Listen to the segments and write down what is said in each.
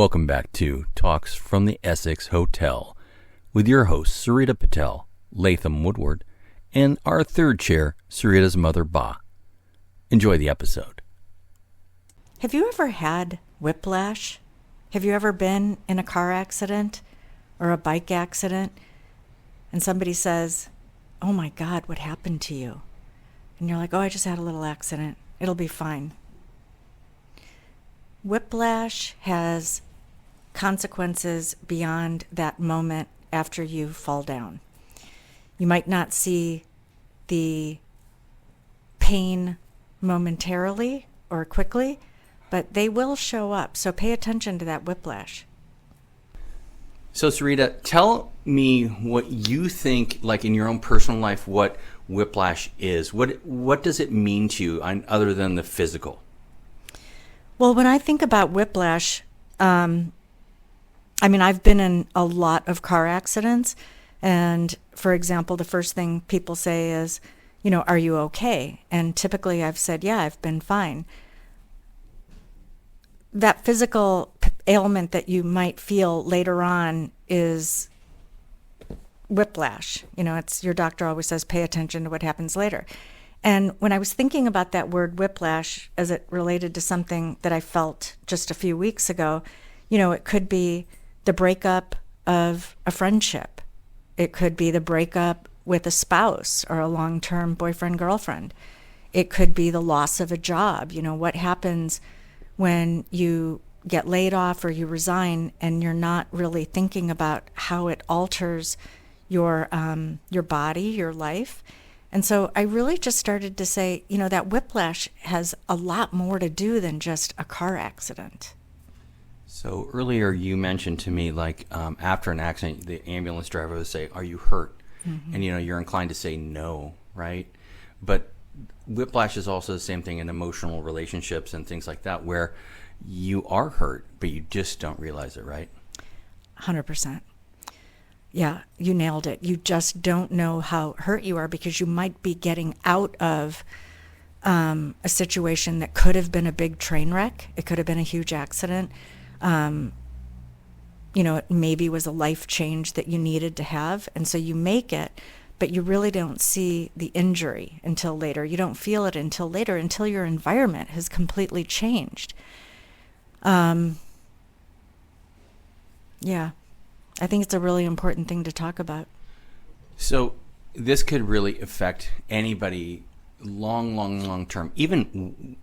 Welcome back to Talks from the Essex Hotel with your hosts, Sarita Patel, Latham Woodward, and our third chair, Sarita's mother, Ba. Enjoy the episode. Have you ever had whiplash? Have you ever been in a car accident or a bike accident and somebody says, "Oh my God, what happened to you?" And you're like, "Oh, I just had a little accident. It'll be fine." Whiplash has consequences beyond that moment after you fall down. You might not see the pain momentarily or quickly, but they will show up. So pay attention to that whiplash. So, Sarita, tell me what you think, like in your own personal life, what whiplash is. What does it mean to you other than the physical? Well, when I think about whiplash, I've been in a lot of car accidents. And for example, the first thing people say is, "Are you okay?" And typically I've said, "Yeah, I've been fine." That physical ailment that you might feel later on is whiplash. It's your doctor always says, pay attention to what happens later. And when I was thinking about that word whiplash as it related to something that I felt just a few weeks ago, it could be the breakup of a friendship. It could be the breakup with a spouse or a long-term boyfriend-girlfriend. It could be the loss of a job. What happens when you get laid off or you resign and you're not really thinking about how it alters your body, your life. And so I really just started to say, that whiplash has a lot more to do than just a car accident. So earlier you mentioned to me, like after an accident, the ambulance driver would say, "Are you hurt?" Mm-hmm. And you're inclined to say no, right? But whiplash is also the same thing in emotional relationships and things like that, where you are hurt, but you just don't realize it, right? 100%. Yeah, you nailed it. You just don't know how hurt you are because you might be getting out of a situation that could have been a big train wreck. It could have been a huge accident. It maybe was a life change that you needed to have. And so you make it, but you really don't see the injury until later. You don't feel it until later, until your environment has completely changed. Yeah. I think it's a really important thing to talk about. So this could really affect anybody long term. Even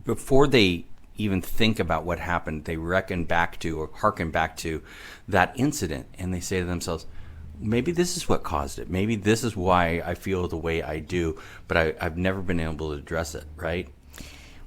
before they even think about what happened, they reckon back to or hearken back to that incident, and they say to themselves, maybe this is what caused it. Maybe this is why I feel the way I do, but I've never been able to address it, right?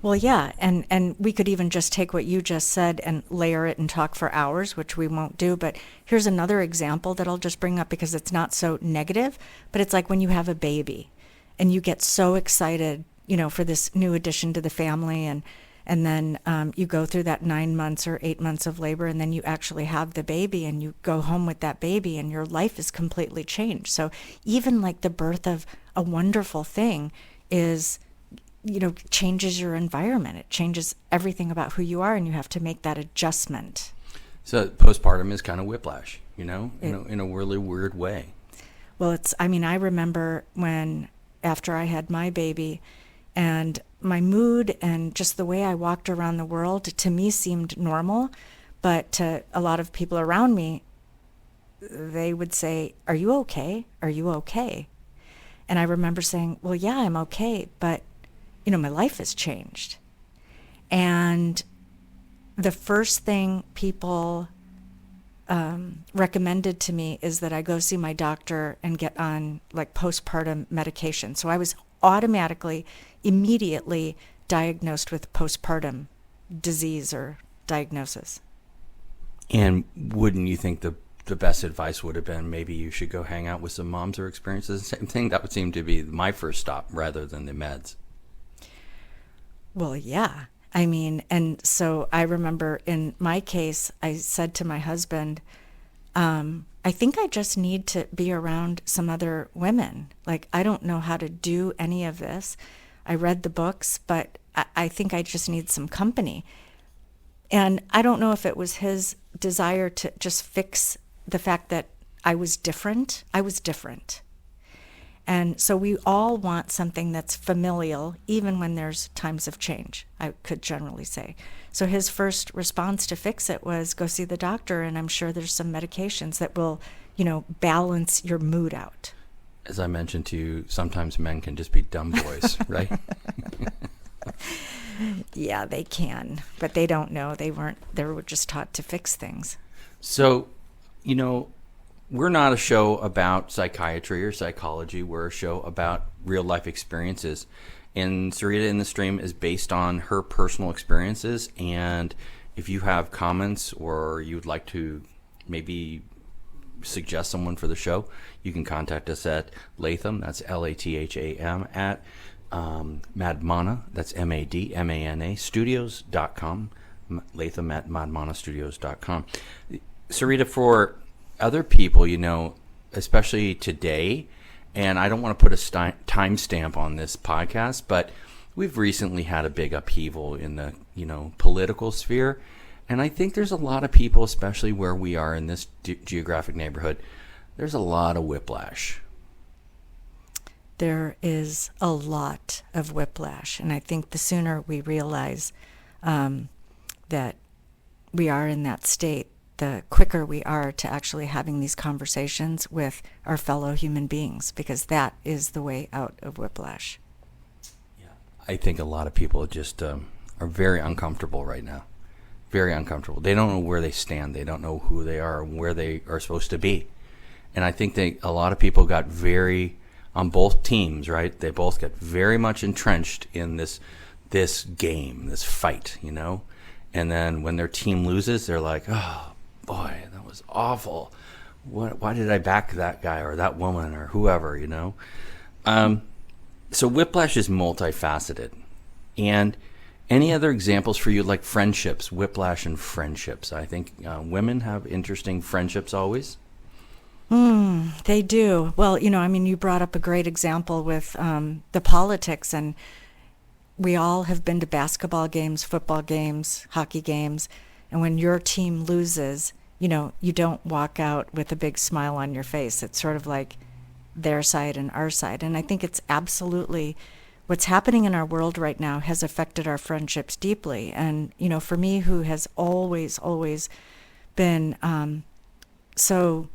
Well, yeah, and we could even just take what you just said and layer it and talk for hours, which we won't do. But here's another example that I'll just bring up because it's not so negative, but it's like when you have a baby and you get so excited, for this new addition to the family, and then you go through that 9 months or 8 months of labor, and then you actually have the baby and you go home with that baby and your life is completely changed. So even like the birth of a wonderful thing is changes your environment. It changes everything about who you are, and you have to make that adjustment. So postpartum is kind of whiplash, in a really weird way. Well, I remember when, after I had my baby, and my mood and just the way I walked around the world, to me seemed normal, but to a lot of people around me, they would say, "Are you okay? Are you okay?" And I remember saying, "Well, yeah, I'm okay, but my life has changed." And the first thing people recommended to me is that I go see my doctor and get on like postpartum medication. So I was immediately diagnosed with postpartum disease or diagnosis. And wouldn't you think the best advice would have been maybe you should go hang out with some moms who experience the same thing? That would seem to be my first stop rather than the meds. Well, yeah. And so I remember in my case, I said to my husband, I think I just need to be around some other women. Like, I don't know how to do any of this. I read the books, but I think I just need some company. And I don't know if it was his desire to just fix the fact that I was different. And so we all want something that's familial, even when there's times of change, I could generally say. So his first response to fix it was go see the doctor, and I'm sure there's some medications that will, balance your mood out. As I mentioned to you, sometimes men can just be dumb boys, right? Yeah, they can, but they don't know. They were just taught to fix things. So, we're not a show about psychiatry or psychology. We're a show about real life experiences. And Sarita in the Stream is based on her personal experiences. And if you have comments or you'd like to maybe suggest someone for the show, you can contact us at Latham, that's Latham, at Madmana, that's Madmana, studios.com, Latham at madmanastudios.com. Sarita, for other people, especially today, and I don't want to put a timestamp on this podcast, but we've recently had a big upheaval in the, political sphere. And I think there's a lot of people, especially where we are in this geographic neighborhood, there's a lot of whiplash. There is a lot of whiplash. And I think the sooner we realize that we are in that state, the quicker we are to actually having these conversations with our fellow human beings, because that is the way out of whiplash. Yeah, I think a lot of people just are very uncomfortable right now. Very uncomfortable. They don't know where they stand. They don't know who they are and where they are supposed to be. And I think a lot of people got on both teams, right? They both got very much entrenched in this game, this fight, And then when their team loses, they're like, oh, boy, that was awful. Why did I back that guy or that woman or whoever, So whiplash is multifaceted. And any other examples for you, like friendships, whiplash and friendships? I think women have interesting friendships always. They do. Well, you brought up a great example with the politics, and we all have been to basketball games, football games, hockey games, and when your team loses, you don't walk out with a big smile on your face. It's sort of like their side and our side. And I think it's absolutely what's happening in our world right now has affected our friendships deeply. And, for me, who has always been so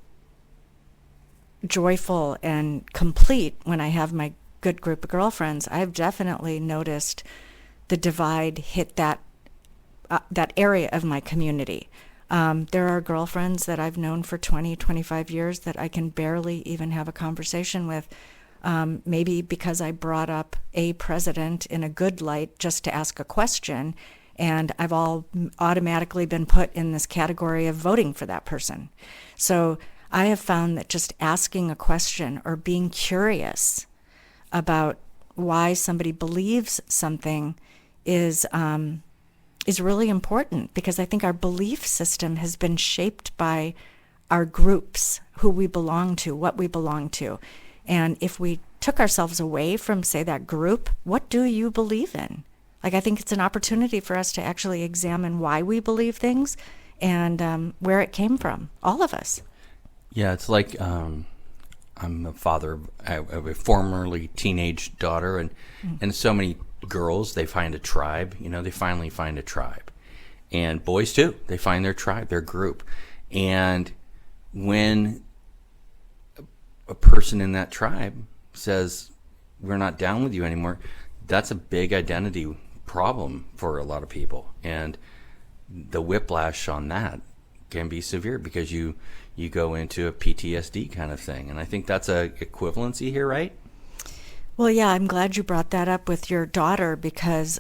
joyful and complete when I have my good group of girlfriends, I've definitely noticed the divide hit that area of my community. There are girlfriends that I've known for 20, 25 years that I can barely even have a conversation with, maybe because I brought up a president in a good light just to ask a question, and I've all automatically been put in this category of voting for that person. So I have found that just asking a question or being curious about why somebody believes something is really important, because I think our belief system has been shaped by our groups, who we belong to, what we belong to. And if we took ourselves away from, say, that group, what do you believe in? Like, I think it's an opportunity for us to actually examine why we believe things and where it came from, all of us. Yeah, it's like I'm a father of a formerly teenage daughter, and so many girls, they find a tribe, they finally find a tribe. And boys too, they find their tribe, their group. And when a person in that tribe says, we're not down with you anymore, that's a big identity problem for a lot of people. And the whiplash on that can be severe, because you go into a PTSD kind of thing. And I think that's a equivalency here, right? Well, yeah, I'm glad you brought that up with your daughter, because,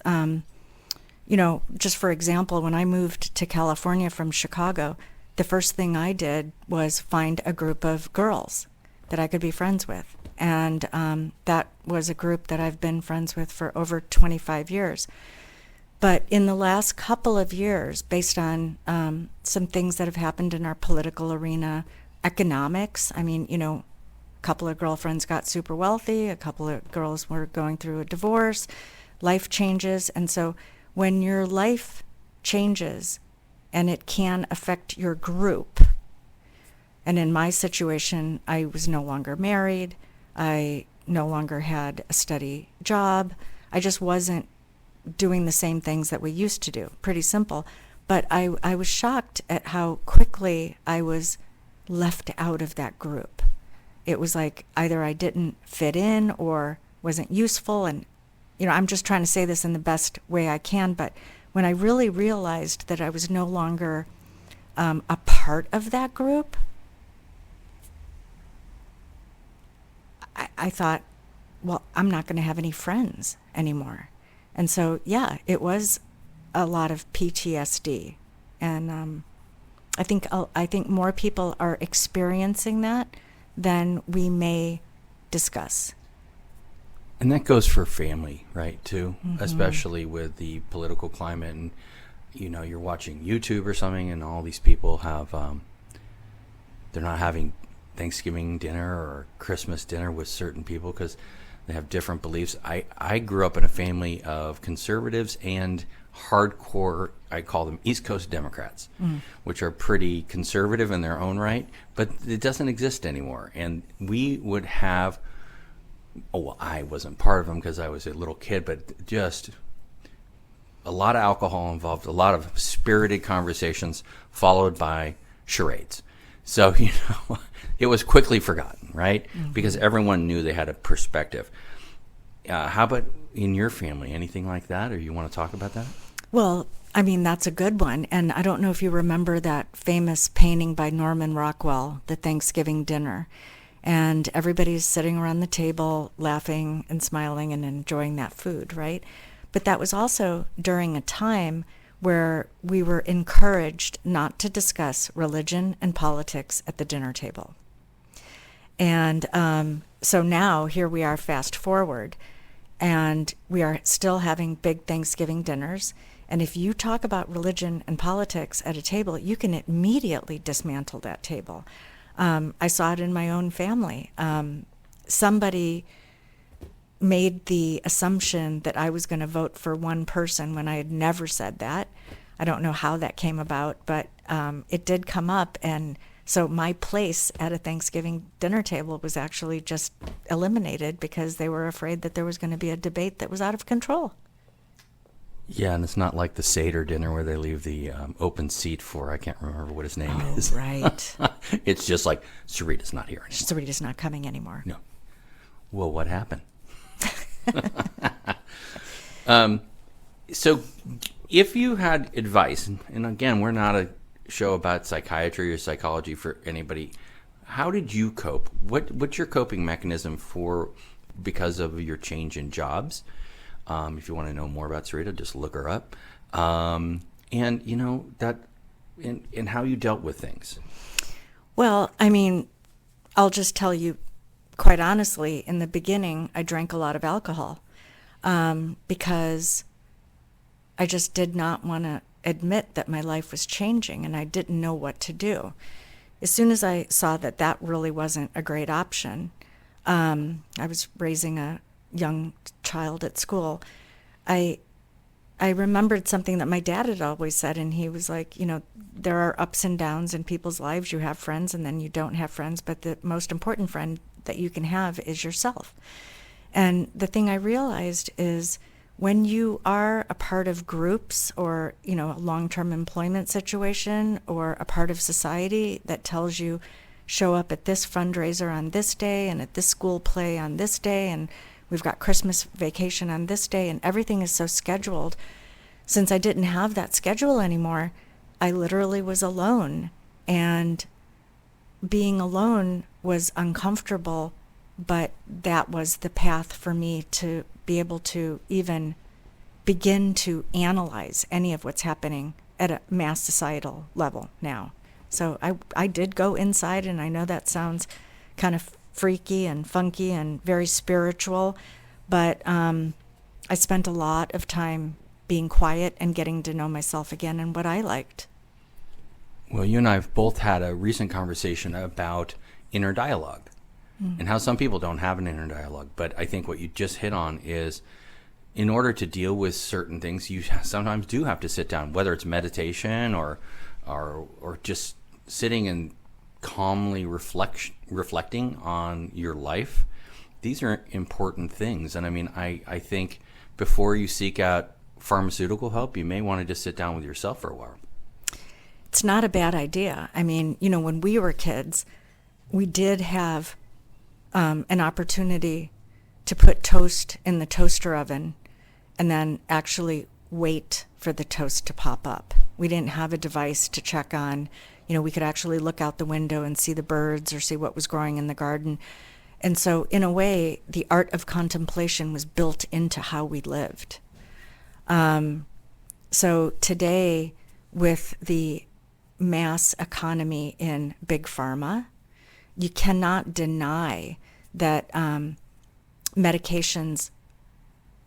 just for example, when I moved to California from Chicago, the first thing I did was find a group of girls that I could be friends with. And that was a group that I've been friends with for over 25 years. But in the last couple of years, based on some things that have happened in our political arena, economics, a couple of girlfriends got super wealthy, a couple of girls were going through a divorce, life changes. And so when your life changes, and it can affect your group. And in my situation, I was no longer married. I no longer had a steady job. I just wasn't doing the same things that we used to do. Pretty simple. But I was shocked at how quickly I was left out of that group. It was like either I didn't fit in or wasn't useful. And, I'm just trying to say this in the best way I can. But when I really realized that I was no longer a part of that group, I thought, well, I'm not going to have any friends anymore. And so, yeah, it was a lot of PTSD. And I think more people are experiencing that than we may discuss. And that goes for family, right, too, especially with the political climate. And, you're watching YouTube or something, and all these people have, they're not having Thanksgiving dinner or Christmas dinner with certain people because they have different beliefs. I grew up in a family of conservatives and hardcore, I call them East Coast Democrats, which are pretty conservative in their own right, but it doesn't exist anymore. And we would have, I wasn't part of them because I was a little kid, but just a lot of alcohol involved, a lot of spirited conversations followed by charades. So, it was quickly forgotten, right? Because everyone knew they had a perspective. How about in your family? Anything like that? Or you want to talk about that? Well, that's a good one. And I don't know if you remember that famous painting by Norman Rockwell, The Thanksgiving Dinner. And everybody's sitting around the table laughing and smiling and enjoying that food, right? But that was also during a time where we were encouraged not to discuss religion and politics at the dinner table. And so now here we are, fast forward, and we are still having big Thanksgiving dinners. And if you talk about religion and politics at a table, you can immediately dismantle that table. I saw it in my own family. Somebody made the assumption that I was going to vote for one person when I had never said that. I don't know how that came about, but it did come up. And so my place at a Thanksgiving dinner table was actually just eliminated because they were afraid that there was going to be a debate that was out of control. Yeah, and it's not like the Seder dinner where they leave the open seat for, I can't remember what his name is. Right. It's just like, Sarita's not here anymore. Sarita's not coming anymore. No. Well, what happened? So if you had advice, and again, we're not a show about psychiatry or psychology for anybody, how did you cope? What's your coping mechanism because of your change in jobs? If you want to know more about Sarita, just look her up. And that and how you dealt with things. Well, I'll just tell you quite honestly, in the beginning, I drank a lot of alcohol because I just did not want to admit that my life was changing and I didn't know what to do. As soon as I saw that really wasn't a great option, I was raising a young child at school, I remembered something that my dad had always said, and he was like, there are ups and downs in people's lives. You have friends and then you don't have friends, but the most important friend that you can have is yourself. And the thing I realized is when you are a part of groups or, a long-term employment situation or a part of society that tells you show up at this fundraiser on this day and at this school play on this day and we've got Christmas vacation on this day and everything is so scheduled. Since I didn't have that schedule anymore, I literally was alone, and being alone was uncomfortable, but that was the path for me to be able to even begin to analyze any of what's happening at a mass societal level now. So I did go inside, and I know that sounds kind of freaky and funky and very spiritual, but I spent a lot of time being quiet and getting to know myself again and what I liked. Well, you and I have both had a recent conversation about inner dialogue and how some people don't have an inner dialogue. But I think what you just hit on is in order to deal with certain things, you sometimes do have to sit down, whether it's meditation or just sitting and calmly reflecting on your life. These are important things. And I mean, I think before you seek out pharmaceutical help, you may want to just sit down with yourself for a while. It's not a bad idea. I mean, when we were kids, we did have an opportunity to put toast in the toaster oven and then actually wait for the toast to pop up. We didn't have a device to check on. We could actually look out the window and see the birds or see what was growing in the garden. And so, in a way, the art of contemplation was built into how we lived. So today, with the mass economy in big pharma, you cannot deny that medications,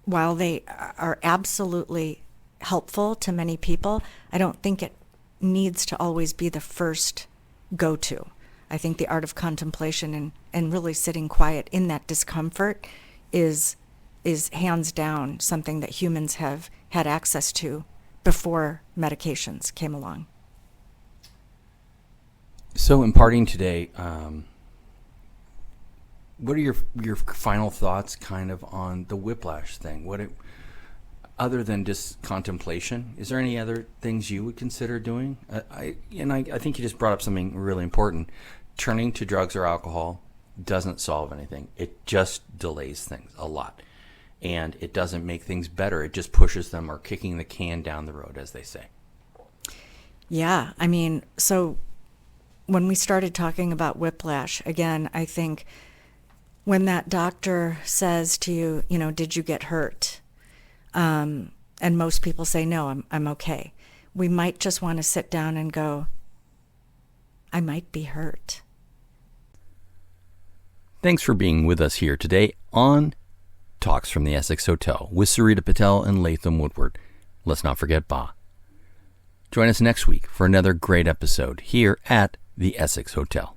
while they are absolutely helpful to many people, I don't think it needs to always be the first go-to. I think the art of contemplation and really sitting quiet in that discomfort is hands down something that humans have had access to before medications came along. So imparting today, what are your final thoughts kind of on the whiplash thing? Other than just contemplation, is there any other things you would consider doing? I think you just brought up something really important. Turning to drugs or alcohol doesn't solve anything. It just delays things a lot. And it doesn't make things better. It just pushes them or kicking the can down the road, as they say. Yeah, I mean, so when we started talking about whiplash, again, I think when that doctor says to you, did you get hurt? And most people say, no, I'm okay. We might just want to sit down and go, I might be hurt. Thanks for being with us here today on Talks from the Essex Hotel with Sarita Patel and Latham Woodward. Let's not forget Ba. Join us next week for another great episode here at the Essex Hotel.